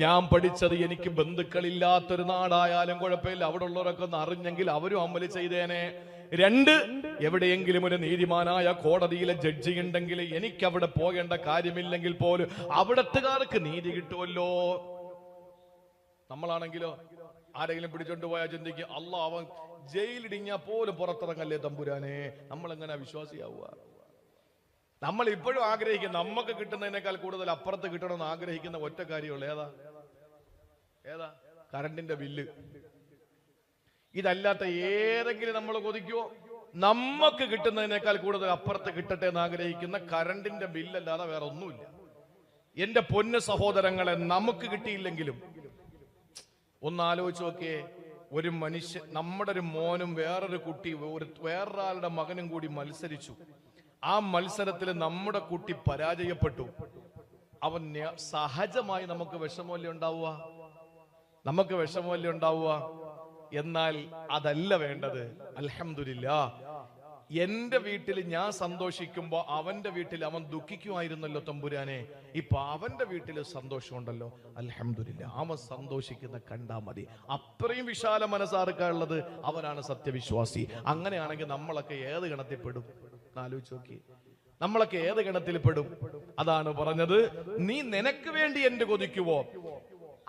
ഞാൻ പഠിച്ചത് എനിക്ക് ബന്ധുക്കളില്ലാത്തൊരു നാടായാലും കുഴപ്പമില്ല, അവിടെ ഉള്ളവരൊക്കെ ഒന്ന് അറിഞ്ഞെങ്കിൽ അവരും അമല് ചെയ്തേനെ. 2, എവിടെയെങ്കിലും ഒരു നീതിമാനായ കോടതിയിലെ ജഡ്ജി ഉണ്ടെങ്കിൽ എനിക്ക് അവിടെ പോകേണ്ട കാര്യമില്ലെങ്കിൽ പോലും അവിടത്തുകാർക്ക് നീതി കിട്ടുമല്ലോ. നമ്മളാണെങ്കിലോ ആരെങ്കിലും പിടിച്ചോണ്ട് പോയാൽ ചിന്തിക്കും, അല്ലാ അവൻ ജയിലിടിഞ്ഞാൽ പോലും പുറത്തിറങ്ങല്ലേ തമ്പുരാനെ. നമ്മളെങ്ങനെ വിശ്വാസിയാവുക? നമ്മൾ ഇപ്പോഴും ആഗ്രഹിക്കും, നമുക്ക് കിട്ടുന്നതിനേക്കാൾ കൂടുതൽ അപ്പുറത്ത് കിട്ടണമെന്ന് ആഗ്രഹിക്കുന്ന ഒറ്റ കാര്യമുള്ളൂ. ഏതാ? കറണ്ടിന്റെ ബില്ല്. ഇതല്ലാത്ത ഏതെങ്കിലും നമ്മൾ കൊതിക്കുവോ? നമുക്ക് കിട്ടുന്നതിനേക്കാൾ കൂടുതൽ അപ്പുറത്ത് കിട്ടട്ടെ എന്ന് ആഗ്രഹിക്കുന്ന കറണ്ടിന്റെ ബില്ലല്ലാതെ വേറെ ഒന്നുമില്ല. എന്റെ പൊന്നു സഹോദരങ്ങളെ, നമുക്ക് കിട്ടിയില്ലെങ്കിലും ഒന്ന് ആലോചിച്ച് നോക്കിയേ. ഒരു മനുഷ്യൻ, നമ്മുടെ ഒരു മോനും വേറൊരു കുട്ടി, വേറൊരാളുടെ മകനും കൂടി മത്സരിച്ചു. ആ മത്സരത്തിൽ നമ്മുടെ കുട്ടി പരാജയപ്പെട്ടു. അവൻ സഹജമായി നമുക്ക് വിഷമമല്ലേ ഉണ്ടാവുക, നമുക്ക് വിഷമമല്ലേ ഉണ്ടാവുക. എന്നാൽ അതല്ല വേണ്ടത്. അൽഹംദുലില്ലാഹ്, എന്റെ വീട്ടിൽ ഞാൻ സന്തോഷിക്കുമ്പോ അവന്റെ വീട്ടിൽ അവൻ ദുഃഖിക്കുമായിരുന്നല്ലോ തമ്പുരാനെ. ഇപ്പൊ അവന്റെ വീട്ടിൽ സന്തോഷമുണ്ടല്ലോ, അൽഹംദുലില്ലാഹ്. അവൻ സന്തോഷിക്കുന്ന കണ്ടാ മതി. അത്രയും വിശാല മനസ്സാർക്കുള്ളത് അവനാണ് സത്യവിശ്വാസി. അങ്ങനെയാണെങ്കിൽ നമ്മളൊക്കെ ഏത് ഗണത്തിൽപ്പെടും? ആലോചിച്ച് നോക്കി, നമ്മളൊക്കെ ഏത് ഗണത്തിൽപ്പെടും? അതാണ് പറഞ്ഞത്, നീ നിനക്ക് വേണ്ടി എന്റെ കൊതിക്കുവോ?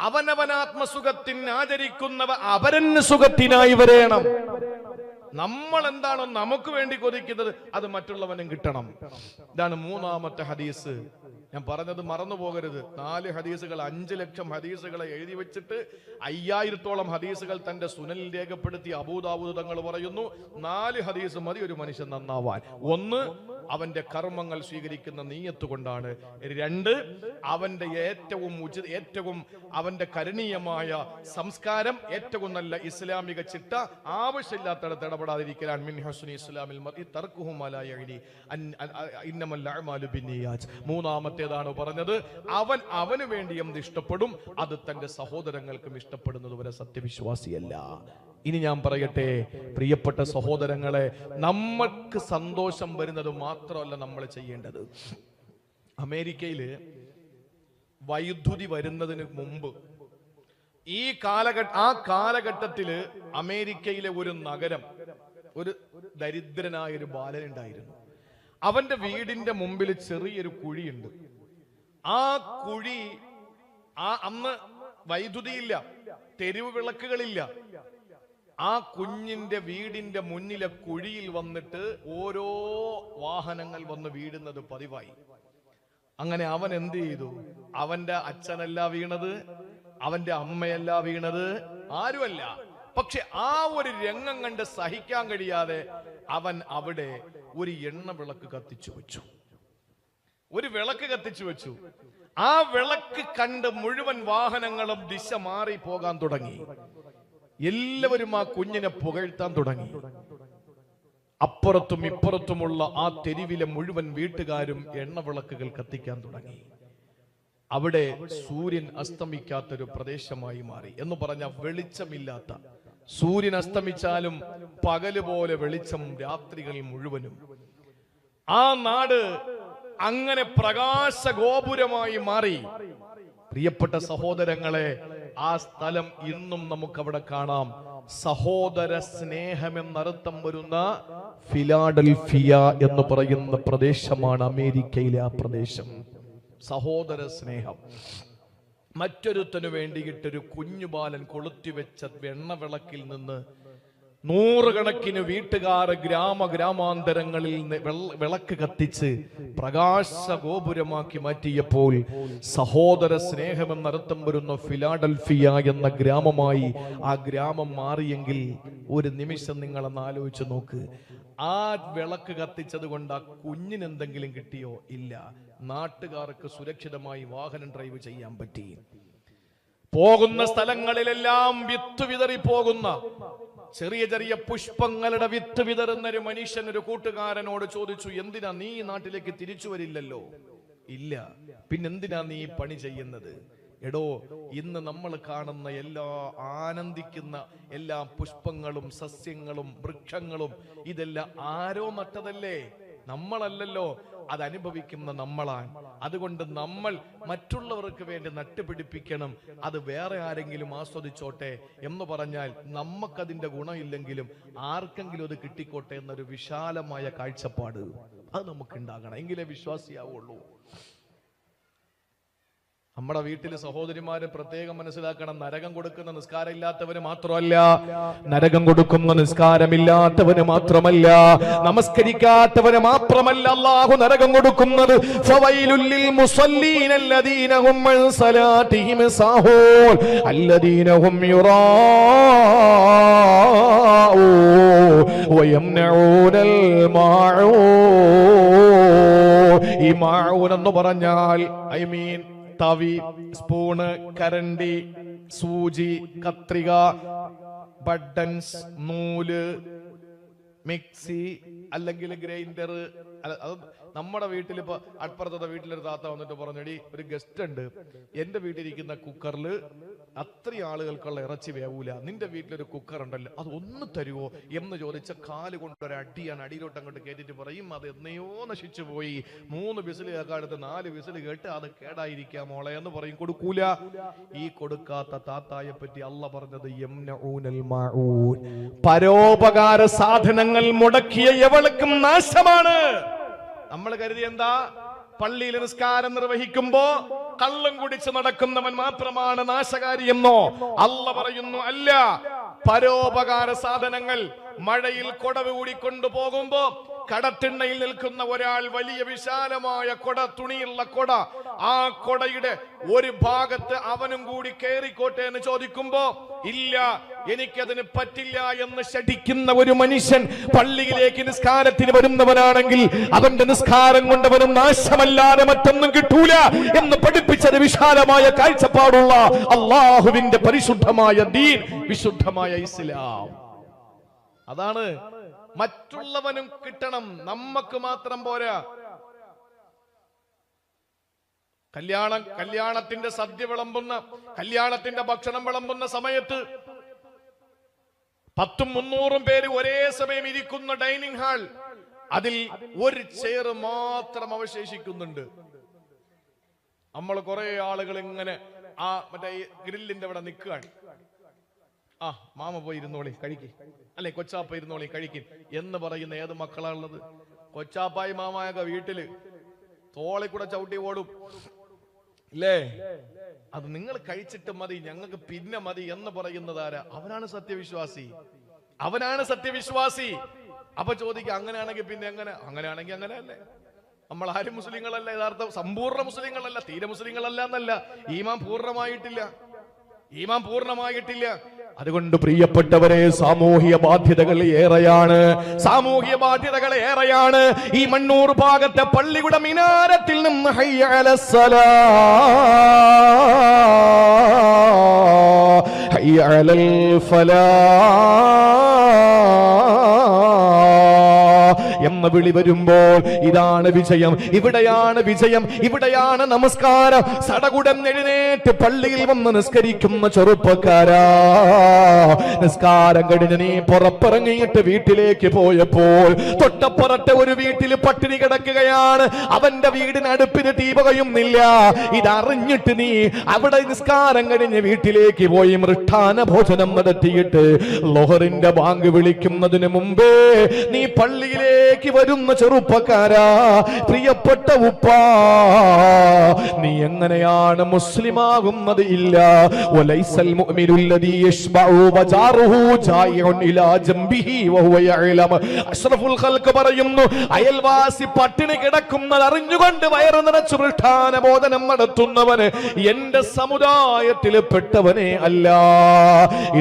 അവനവനാത്മസുഖത്തിന് ആചരിക്കുന്നവ അപരന് സുഖത്തിനായി വരേണം. നമ്മൾ എന്താണോ നമുക്ക് വേണ്ടി കൊതിക്കുന്നത് അത് മറ്റുള്ളവനും കിട്ടണം. ഇതാണ് മൂന്നാമത്തെ ഹദീസ്. ഞാൻ പറഞ്ഞത് മറന്നു പോകരുത്. 4 ഹദീസുകൾ, 5 ലക്ഷം ഹദീസുകളെ എഴുതി വെച്ചിട്ട് 5000-ഓളം ഹദീസുകൾ തന്റെ സുനനിൽ രേഖപ്പെടുത്തി അബൂദാവൂദ് തങ്ങൾ പറയുന്നു, 4 ഹദീസ് മതി ഒരു മനുഷ്യൻ നന്നാവാൻ. 1, അവന്റെ കർമ്മങ്ങൾ സ്വീകരിക്കുന്ന നീയത്ത് കൊണ്ടാണ്. 2, അവന്റെ ഏറ്റവും അവന്റെ കരണീയമായ സംസ്കാരം, ഏറ്റവും നല്ല ഇസ്ലാമിക ചിട്ട, ആവശ്യമില്ലാത്തടത്ത് ഇടപെടാതിരിക്കലാണ്. മിൻ ഹുസ്നി ഇസ്ലാമിൽ മർഇ തർക്കുഹു മാ ലാ യഅനി ഇന്നമൽ അഅ്മാലു ബിന്നിയാത്ത്. മൂന്നാമത്തേതാണ് പറഞ്ഞത്, അവന് വേണ്ടി എന്ത് ഇഷ്ടപ്പെടും അത് തന്റെ സഹോദരങ്ങൾക്കും ഇഷ്ടപ്പെടുന്നത് വരെ സത്യവിശ്വാസിയല്ല. ഇനി ഞാൻ പറയട്ടെ പ്രിയപ്പെട്ട സഹോദരങ്ങളെ, നമുക്ക് സന്തോഷം വരുന്നത് മാത്രമല്ല നമ്മൾ ചെയ്യേണ്ടത്. അമേരിക്കയില് വൈദ്യുതി വരുന്നതിന് മുമ്പ് ആ കാലഘട്ടത്തില് അമേരിക്കയിലെ ഒരു നഗരം, ഒരു ദരിദ്രനായ ഒരു ബാലനുണ്ടായിരുന്നു. അവന്റെ വീടിന്റെ മുമ്പിൽ ചെറിയൊരു കുഴിയുണ്ട്. ആ കുഴി, അന്ന് വൈദ്യുതിയില്ല, തെരുവ് വിളക്കുകളില്ല. ആ കുഞ്ഞിന്റെ വീടിന്റെ മുന്നിലെ കുഴിയിൽ വന്നിട്ട് ഓരോ വാഹനങ്ങൾ വന്ന് വീഴുന്നത് പതിവായി. അങ്ങനെ അവൻ എന്ത് ചെയ്തു? അവന്റെ അച്ഛനല്ല വീണത്, അവന്റെ അമ്മയല്ല വീണത്, ആരുമല്ല. പക്ഷെ ആ ഒരു രംഗം കണ്ട് സഹിക്കാൻ കഴിയാതെ അവൻ അവിടെ ഒരു എണ്ണ വിളക്ക് കത്തിച്ചു വെച്ചു. ഒരു വിളക്ക് കത്തിച്ചു വെച്ചു. ആ വിളക്ക് കണ്ട് മുഴുവൻ വാഹനങ്ങളും ദിശ മാറി പോകാൻ തുടങ്ങി. എല്ലാവരും ആ കുഞ്ഞിനെ പുകഴ്ത്താൻ തുടങ്ങി. അപ്പുറത്തും ഇപ്പുറത്തുമുള്ള ആ തെരുവിലെ മുഴുവൻ വീട്ടുകാരും എണ്ണവിളക്കുകൾ കത്തിക്കാൻ തുടങ്ങി. അവിടെ സൂര്യൻ അസ്തമിക്കാത്തൊരു പ്രദേശമായി മാറി. എന്ന് പറഞ്ഞ വെളിച്ചമില്ലാത്ത, സൂര്യൻ അസ്തമിച്ചാലും പകല് പോലെ വെളിച്ചം രാത്രികൾ മുഴുവനും. ആ നാട് അങ്ങനെ പ്രകാശ ഗോപുരമായി മാറി. പ്രിയപ്പെട്ട സഹോദരങ്ങളെ, ആ സ്ഥലം ഇന്നും നമുക്കവിടെ കാണാം. സഹോദര സ്നേഹമെന്നർത്ഥം വരുന്ന ഫിലാഡൽഫിയ എന്ന് പറയുന്ന പ്രദേശമാണ് അമേരിക്കയിലെ ആ പ്രദേശം. സഹോദര സ്നേഹം. മറ്റൊരുത്തനു വേണ്ടിയിട്ടൊരു കുഞ്ഞുബാലൻ കൊളുത്തിവെച്ച വെണ്ണവിളക്കിൽ നിന്ന് നൂറുകണക്കിന് വീട്ടുകാർ ഗ്രാമാന്തരങ്ങളിൽ വിളക്ക് കത്തിച്ച് പ്രകാശ ഗോപുരമാക്കി മാറ്റിയപ്പോൾ സഹോദര സ്നേഹമെന്നർത്ഥം വരുന്ന ഫിലാഡൽഫിയ എന്ന ഗ്രാമമായി ആ ഗ്രാമം മാറിയെങ്കിൽ ഒരു നിമിഷം നിങ്ങളൊന്ന് ആലോചിച്ച് നോക്ക്. ആ വിളക്ക് കത്തിച്ചത് കൊണ്ട് ആ കുഞ്ഞിന് എന്തെങ്കിലും കിട്ടിയോ? ഇല്ല. നാട്ടുകാർക്ക് സുരക്ഷിതമായി വാഹനം ഡ്രൈവ് ചെയ്യാൻ പറ്റി. പോകുന്ന സ്ഥലങ്ങളിലെല്ലാം വിത്ത് വിതറി പോകുന്ന, ചെറിയ ചെറിയ പുഷ്പങ്ങളുടെ വിത്ത് വിതറുന്ന ഒരു മനുഷ്യൻ ഒരു കൂട്ടുകാരനോട് ചോദിച്ചു, എന്തിനാ നീ ഈ നാട്ടിലേക്ക് തിരിച്ചു വരില്ലല്ലോ? ഇല്ല. പിന്നെന്തിനാ നീ പണി ചെയ്യുന്നത്? എടോ, ഇന്ന് നമ്മൾ കാണുന്ന ആനന്ദിക്കുന്ന എല്ലാ പുഷ്പങ്ങളും സസ്യങ്ങളും വൃക്ഷങ്ങളും ഇതെല്ലാം ആരോ നട്ടതല്ലേ? നമ്മളല്ലല്ലോ, അതനുഭവിക്കുന്ന നമ്മളാണ്. അതുകൊണ്ട് നമ്മൾ മറ്റുള്ളവർക്ക് വേണ്ടി നട്ടുപിടിപ്പിക്കണം. അത് വേറെ ആരെങ്കിലും ആസ്വദിച്ചോട്ടെ എന്ന് പറഞ്ഞാൽ നമുക്കതിന്റെ ഗുണമില്ലെങ്കിലും ആർക്കെങ്കിലും അത് കിട്ടിക്കോട്ടെ എന്നൊരു വിശാലമായ കാഴ്ചപ്പാട് അത് നമുക്കുണ്ടാകണം. എങ്കിലേ വിശ്വാസിയാവുള്ളൂ. നമ്മുടെ വീട്ടിലെ സഹോദരിമാര് പ്രത്യേകം മനസ്സിലാക്കണം, നരകം കൊടുക്കുന്ന നിസ്കാരം ഇല്ലാത്തവന് മാത്രമല്ല, നരകം കൊടുക്കുന്ന നിസ്കാരമില്ലാത്തവന് മാത്രമല്ല, നമസ്കരിക്കാത്തവന് മാത്രമല്ല അല്ലാഹു നരകം കൊടുക്കുന്നത്. ഫവൈലുൽ ലിൽ മുസല്ലീന അല്ലദീന ഹും അൻ സലാത്തിഹിം സാഹൂൻ അല്ലദീന ഹും യുറാഊ വയംനഊനൽ മാഊൻ. ഈ മാഊൻ എന്ന് പറഞ്ഞാൽ തവി, സ്പൂണ്, കരണ്ടി, സൂചി, കത്രിക, ബട്ടൺസ്, നൂല്, മിക്സി അല്ലെങ്കിൽ ഗ്രൈൻഡർ അത് നമ്മുടെ വീട്ടിലിപ്പോ അപ്പുറത്തെ വീട്ടിലൊരു താത്ത വന്നിട്ട് പറഞ്ഞടി ഒരു ഗസ്റ്റ് ഉണ്ട്, എന്റെ വീട്ടിലിരിക്കുന്ന കുക്കറിൽ അത്രയും ആളുകൾക്കുള്ള ഇറച്ചി വേവൂല, നിന്റെ വീട്ടിലൊരു കുക്കർ ഉണ്ടല്ലോ അത് ഒന്ന് തരുവോ എന്ന് ചോദിച്ച കാല് കൊണ്ടൊരു അടിയാണ്, അടിയിലോട്ട് അങ്ങോട്ട് കേട്ടിട്ട് പറയും അത് എന്നയോ നശിച്ചു പോയി, 3 വിസിൽ കേൾക്കാടുത്ത് 4 വിസിൽ കേട്ട് അത് കേടായിരിക്കാം മോളെ എന്ന് പറയും, കൊടുക്കൂല. ഈ കൊടുക്കാത്ത താത്തായെ പറ്റി അള്ളാഹ് പറഞ്ഞത് യംനഊനൽ മാഊൻ, പരോപകാര സാധനങ്ങൾ മുടക്കിയ എവൾക്കും നാശമാണ്. നമ്മൾ കരുതി എന്താ, പള്ളിയിൽ നിസ്കാരം നിർവഹിക്കുമ്പോ കള്ളം കുടിച്ച് നടക്കുന്നവൻ മാത്രമാണ് നാശകാരി എന്നോ? അല്ലാഹ് പറയുന്നു അല്ല, പരോപകാര സാധനങ്ങൾ മഴയിൽ കൊടവ് കൂടിക്കൊണ്ടു പോകുമ്പോ കടത്തിണ്ണയിൽ നിൽക്കുന്ന ഒരാൾ വലിയ വിശാലമായ കൊട, തുണിയുള്ള കൊട, ആ കൊടയുടെ ഒരു ഭാഗത്ത് അവനും കൂടി കയറിക്കോട്ടെ എന്ന് ചോദിക്കുമ്പോ ഇല്ല എനിക്കതിന് പറ്റില്ല എന്ന് ശഠിക്കുന്ന ഒരു മനുഷ്യൻ പള്ളിയിലേക്ക് നിസ്കാരത്തിന് വരുന്നവനാണെങ്കിൽ അവന്റെ നിസ്കാരം കൊണ്ടവനും നാശമല്ലാതെ മറ്റൊന്നും കിട്ടൂല എന്ന് പഠിപ്പിച്ചത് വിശാലമായ കാഴ്ചപ്പാടുള്ള അള്ളാഹുവിന്റെ പരിശുദ്ധമായ ദീൻ, വിശുദ്ധമായ ഇസ്ലാം. അതാണ് മറ്റുള്ളവനും കിട്ടണം, നമുക്ക് മാത്രം പോരാ. കല്യാണത്തിന്റെ സദ്യ വിളമ്പുന്ന, കല്യാണത്തിന്റെ ഭക്ഷണം വിളമ്പുന്ന സമയത്ത് 100-300 പേര് ഒരേ സമയം ഇരിക്കുന്ന ഡൈനിങ് ഹാൾ, അതിൽ ഒരു ചെയർ മാത്രം അവശേഷിക്കുന്നുണ്ട്. നമ്മൾ കുറെ ആളുകൾ ഇങ്ങനെ ആ മറ്റേ ഗ്രില്ലിന്റെ അവിടെ നിൽക്കുകയാണ്. ആ മാമ പോയി ഇരുന്നോളി കഴിക്ക്, അല്ലെ കൊച്ചാപ്പ ഇരുന്നോളി കഴിക്കും എന്ന് പറയുന്ന ഏത് മക്കളാണുള്ളത്? കൊച്ചാപ്പായി മാമായൊക്കെ വീട്ടില് തോളി കൂടെ ചവിട്ടി ഓടും, ഇല്ലേ? അത് നിങ്ങൾ കഴിച്ചിട്ട് മതി, ഞങ്ങൾക്ക് പിന്നെ മതി എന്ന് പറയുന്നത് ആരാ? അവനാണ് സത്യവിശ്വാസി, അവനാണ് സത്യവിശ്വാസി. അപ്പൊ ചോദിക്കുക അങ്ങനെയാണെങ്കിൽ പിന്നെ എങ്ങനെ? അങ്ങനെയാണെങ്കിൽ അങ്ങനെയല്ലേ? നമ്മൾ ആരും മുസ്ലിങ്ങളല്ല, യഥാർത്ഥ സമ്പൂർണ്ണ മുസ്ലിങ്ങളല്ല, തീരെ മുസ്ലിങ്ങളല്ല എന്നല്ല, ഈമാൻ പൂർണ്ണമായിട്ടില്ല, ഈമാൻ പൂർണ്ണമായിട്ടില്ല. അതുകൊണ്ട് പ്രിയപ്പെട്ടവരെ, സാമൂഹിക ബാധ്യതകൾ ഏറെയാണ്, സാമൂഹിക ബാധ്യതകൾ ഏറെയാണ്. ഈ മണ്ണൂർ ഭാഗത്തെ പള്ളിയുടെ മിനാരത്തിൽ നിന്ന് ഹയ്യ അലസ്സലാ, ഹയ്യ അലൽ ഫലാ എന്ന വിളി വരുമ്പോൾ ഇതാണ് വിജയം, ഇവിടെയാണ് വിജയം, ഇവിടെയാണ് നമസ്കാരം. സടകുടം എഴുന്നേറ്റ് പള്ളിയിൽ വന്ന് നിസ്കരിക്കുന്ന ചെറുപ്പക്കാരാ, നിസ്കാരം കഴിഞ്ഞ് നീ പുറത്തിറങ്ങിയിട്ട് വീട്ടിലേക്ക് പോയപ്പോൾ തൊട്ടപ്പുറത്തെ ഒരു വീട്ടിൽ പട്ടിണി കിടക്കുകയാണ്, അവന്റെ വീടിന് അടുപ്പിന് തീ പുകയുന്നില്ല. ഇതറിഞ്ഞിട്ട് നീ അവിടെ നിസ്കാരം കഴിഞ്ഞ് വീട്ടിലേക്ക് പോയി മൃഷ്ടാന ഭോജനം നടത്തിയിട്ട് ലോഹറിന്റെ ബാങ്ക് വിളിക്കുന്നതിന് മുമ്പേ നീ പള്ളിയിലേക്ക് വരുന്ന ചെറുപ്പക്കാരാ, പ്രിയപ്പെട്ട ഉപ്പാ, നീ എങ്ങനെയാണ് മുസ്ലിമാകുന്നത്? ഇല്ല, വലൈസൽ മുഅ്മിനുല്ലദീ യശ്ബഉ വജാറുഹു ജായിഉൻ ഇലാ ജംബിഹി വഹുവ യഅലം. അഷ്റഫുൽ ഖൽഖ് പറയുന്നു, അയൽവാസി പട്ടിണി കിടക്കുന്നത് അറിഞ്ഞുകൊണ്ട് വയറ് നിറച്ചു മൃഷ്ടാന ഭോജനം നടത്തുന്നവന് എന്റെ സമുദായത്തിൽ പെട്ടവനെ അല്ല.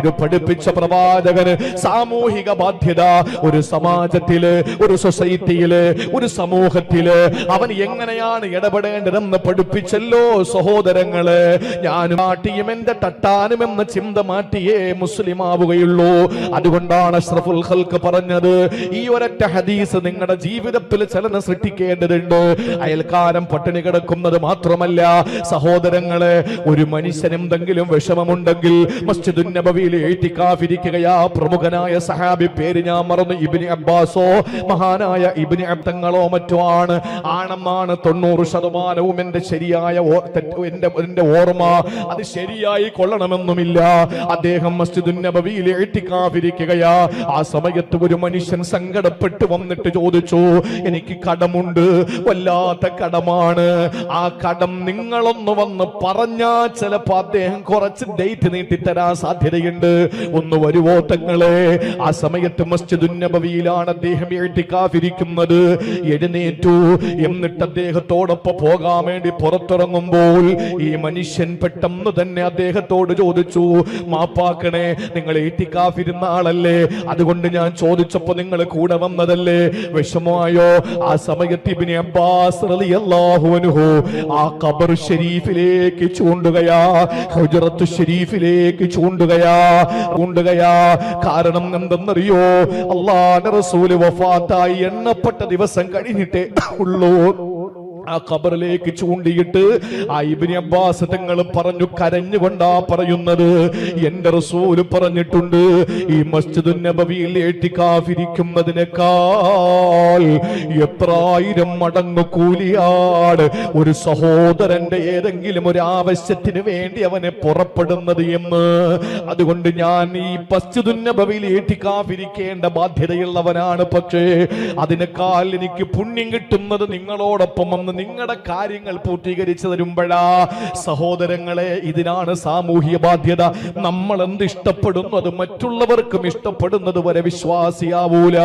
ഇത് പഠിപ്പിച്ച പ്രവാചകന് സാമൂഹിക ബാധ്യത, ഒരു സമാജത്തില്, ഒരു സൊസൈറ്റിയില്, ഒരു സമൂഹത്തില് അവൻ എങ്ങനെയാണ് ഇടപെടേണ്ടതെന്ന് പഠിപ്പിച്ചല്ലോ സഹോദരങ്ങള്. ഞാൻ മാറ്റിയും എന്റെ തട്ടാനും എന്ന ചിന്ത മാറ്റിയേ മുസ്ലിം ആവുകയുള്ളൂ. അതുകൊണ്ടാണ് അഷ്റഫുൽ ഖൽഖ് പറഞ്ഞത്, ഈ ഒരൊറ്റ ഹദീസ് നിങ്ങളുടെ ജീവിതത്തിൽ ചലനം സൃഷ്ടിക്കേണ്ടതുണ്ട്. അയൽക്കാരൻ പട്ടിണി കിടക്കുന്നത് മാത്രമല്ല സഹോദരങ്ങളെ, ഒരു മനുഷ്യന് എന്തെങ്കിലും വിഷമമുണ്ടെങ്കിൽ മസ്ജിദുൻ നബവിയിൽ ഇഅ്തികാഫിരിക്കുകയാ പ്രമുഖനായ സഹാബി, പേര് ഞാൻ മറന്നു, ഇബ്നു അബ്ബാസോ മഹാനായ ഇബ്നു അബ്ദങ്ങളോ മറ്റോ ആണ്. ആണെന്നാണ് 90% എന്റെ ശരിയായ എന്റെ ഓർമ്മ, അത് ശരിയായി കൊള്ളണമെന്നുമില്ല. അദ്ദേഹം മസ്ജിദുൻ നബവിയിൽ ഇഅ്തികാഫിരിക്കുകയാ. ആ സമയത്ത് ഒരു മനുഷ്യൻ സങ്കടപ്പെട്ട് വന്നിട്ട് ചോദിച്ചു, എനിക്ക് കടമുണ്ട്, വല്ലാത്ത കടമാണ്, ആ കടം നിങ്ങളൊന്ന് വന്ന് പറഞ്ഞാൽ ചിലപ്പോ അദ്ദേഹം കുറച്ച് ഡേറ്റ് നീട്ടിത്തരാൻ സാധ്യതയുണ്ട്, ഒന്ന് വരുവോ തങ്ങളെ? ആ സമയത്ത് മസ്ജിദുൻ നബവിയിലാണ് അദ്ദേഹം ഇഅ്തികാഫിരിക്കുന്നത്. എഴുന്നേറ്റു, എന്നിട്ട് അദ്ദേഹത്തോടൊപ്പം പോകാൻ വേണ്ടി പുറത്തിറങ്ങുമ്പോൾ ഈ മനുഷ്യൻ പെട്ടെന്ന് തന്നെ അദ്ദേഹത്തോട് ചോദിച്ചു, മാപ്പാക്കണേ, നിങ്ങൾ ഇഅ്തികാഫിരുന്ന ആളല്ലേ, അതുകൊണ്ട് ഞാൻ ചോദിച്ചപ്പോ നിങ്ങൾ കൂടെ വന്നതല്ലേ, വിഷമമായോ? ആ സമയത്ത് ഇബ്നു അബ്ബാസ് റളിയല്ലാഹു അൻഹു ആ ഖബർ ഷരീഫിലേക്ക് ചൂണ്ടുകയാ, ഹുജ്റത്തു ഷരീഫിലേക്ക് ചൂണ്ടുകയാ. കാരണം എന്തെന്നറിയോ? അല്ലാഹുവിന്റെ റസൂൽ വഫാത്തായി എണ്ണപ്പെട്ട ദിവസം കഴിഞ്ഞിട്ടേ ഉള്ളൂ. ആ ഖബറിലേക്ക് ചൂണ്ടിയിട്ട് ആ ഇബ്നു അബ്ബാസ് തങ്ങൾ പറഞ്ഞു, കരഞ്ഞുകൊണ്ടാ പറയുന്നത്, എന്റെ റസൂൽ പറഞ്ഞിട്ടുണ്ട്, ഈ മസ്ജിദുൻ നബവിയിൽ ഇഅ്തികാഫിരിക്കുന്നതിനേക്കാൾ എത്രായിരം മടങ്ങ് കൂലിയാണ് ഒരു സഹോദരന്റെ ഏതെങ്കിലും ഒരു ആവശ്യത്തിന് വേണ്ടി അവനെ പുറപ്പെടുന്നത് എന്ന്. അതുകൊണ്ട് ഞാൻ ഈ മസ്ജിദുൻ നബവിയിൽ ഇഅ്തികാഫിരിക്കേണ്ട ബാധ്യതയുള്ളവനാണ്. പക്ഷേ അതിനേക്കാൾ എനിക്ക് പുണ്യം കിട്ടുന്നത് നിങ്ങളോടൊപ്പം വന്ന് നിങ്ങളുടെ കാര്യങ്ങൾ പൂർത്തീകരിച്ചു തരുമ്പോഴാ. സഹോദരങ്ങളെ, ഇതിനാണ് സാമൂഹ്യ ബാധ്യത. നമ്മൾ എന്ത് ഇഷ്ടപ്പെടുന്നു അത് മറ്റുള്ളവർക്കും ഇഷ്ടപ്പെടുന്നത് വരെ വിശ്വാസിയാവൂല.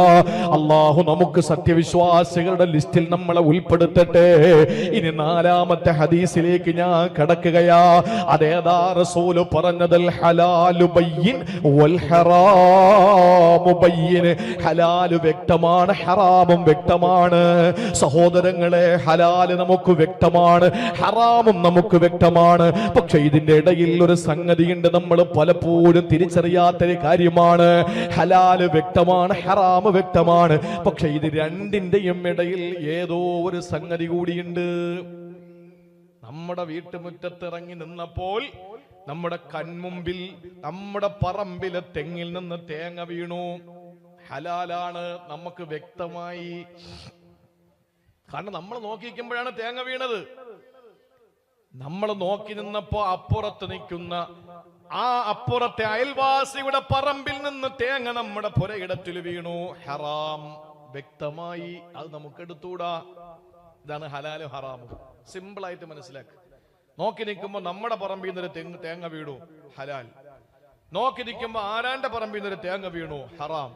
അള്ളാഹു നമുക്ക് സത്യവിശ്വാസികളുടെ ലിസ്റ്റിൽ നമ്മളെ ഉൾപ്പെടുത്തട്ടെ. ഇനി 4-ാമത്തെ ഹദീസിലേക്ക് ഞാൻ കടക്കുകയാ. അതേതാ റസൂല് പറഞ്ഞത്? ഹലാലു ബയ്യിൻ വൽ ഹറാമു ബയ്യിൻ. ഹലാല് വ്യക്തമാണ്, ഹറാമും വ്യക്തമാണ്. സഹോദരങ്ങളെ, ഹലാല് നമുക്ക് വ്യക്തമാണ്, ഹറാമും നമുക്ക് വ്യക്തമാണ്. പക്ഷെ ഇതിന്റെ ഇടയിൽ ഒരു സംഗതിയുണ്ട്, നമ്മൾ പലപ്പോഴും തിരിച്ചറിയാത്തൊരു കാര്യമാണ്. ഹലാല് വ്യക്തമാണ്, ഹറാമ് വ്യക്തമാണ്. പക്ഷെ ഇത് രണ്ടിന്റെയും ഇടയിൽ ഏതോ ഒരു സംഗതി കൂടിയുണ്ട്. നമ്മുടെ വീട്ടുമുറ്റത്ത് ഇറങ്ങി നിന്നപ്പോൾ നമ്മുടെ കൺമുമ്പിൽ, നമ്മുടെ പറമ്പിലെ തെങ്ങിൽ നിന്ന് തേങ്ങ വീണു. ഹലാലാണ്, നമുക്ക് വ്യക്തമായി. കാരണം നമ്മൾ നോക്കിക്കുമ്പോഴാണ് തേങ്ങ വീണത്. നമ്മൾ നോക്കി നിന്നപ്പോ അപ്പുറത്ത് നിൽക്കുന്ന ആ അപ്പുറത്തെ അയൽവാസിയുടെ പറമ്പിൽ നിന്ന് തേങ്ങ നമ്മുടെ പുരയിടത്തിൽ വീണു. ഹറാം വ്യക്തമായി, അത് നമുക്ക് എടുത്തൂടാ. ഇതാണ് ഹലാലും ഹറാമും. സിമ്പിൾ ആയിട്ട് മനസ്സിലാക്കുക. നോക്കി നിൽക്കുമ്പോ നമ്മുടെ പറമ്പിൽ നിന്നൊരു തേങ്ങ വീണു, ഹലാൽ. നോക്കി നിൽക്കുമ്പോ ആരാന്റെ പറമ്പിൽ നിന്നൊരു തേങ്ങ വീണു, ഹറാം.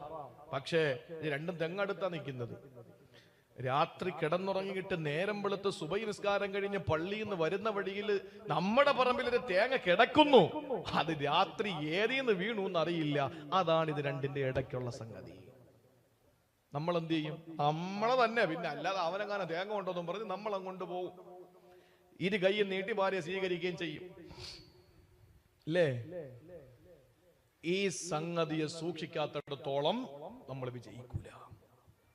പക്ഷേ ഇത് രണ്ടും തെങ്ങടുത്താ നിൽക്കുന്നത്. രാത്രി കിടന്നുറങ്ങിയിട്ട് നേരം വെളുത്ത് സുബഹി നിസ്കാരം കഴിഞ്ഞ് പള്ളിയിൽ നിന്ന് വരുന്ന വഴിയിൽ നമ്മുടെ പറമ്പിൽ ഒരു തേങ്ങ കിടക്കുന്നു. അത് രാത്രി ഏതിന്ന് വീണു എന്നറിയില്ല. അതാണ് ഇത് രണ്ടിന്റെ ഇടയ്ക്കുള്ള സംഗതി. നമ്മൾ എന്ത് ചെയ്യും? നമ്മളെ തന്നെ, പിന്നെ അല്ലാതെ അവനെങ്ങാനും തേങ്ങ കൊണ്ടോന്നും പറഞ്ഞ് നമ്മൾ അങ്ങോട്ട് പോകും. ഇരു കൈയും നീട്ടി ഭാര്യ സ്വീകരിക്കുകയും ചെയ്യും, അല്ലേ? ഈ സംഗതിയെ സൂക്ഷിക്കാത്തിടത്തോളം നമ്മൾ വിജയിക്കൂല.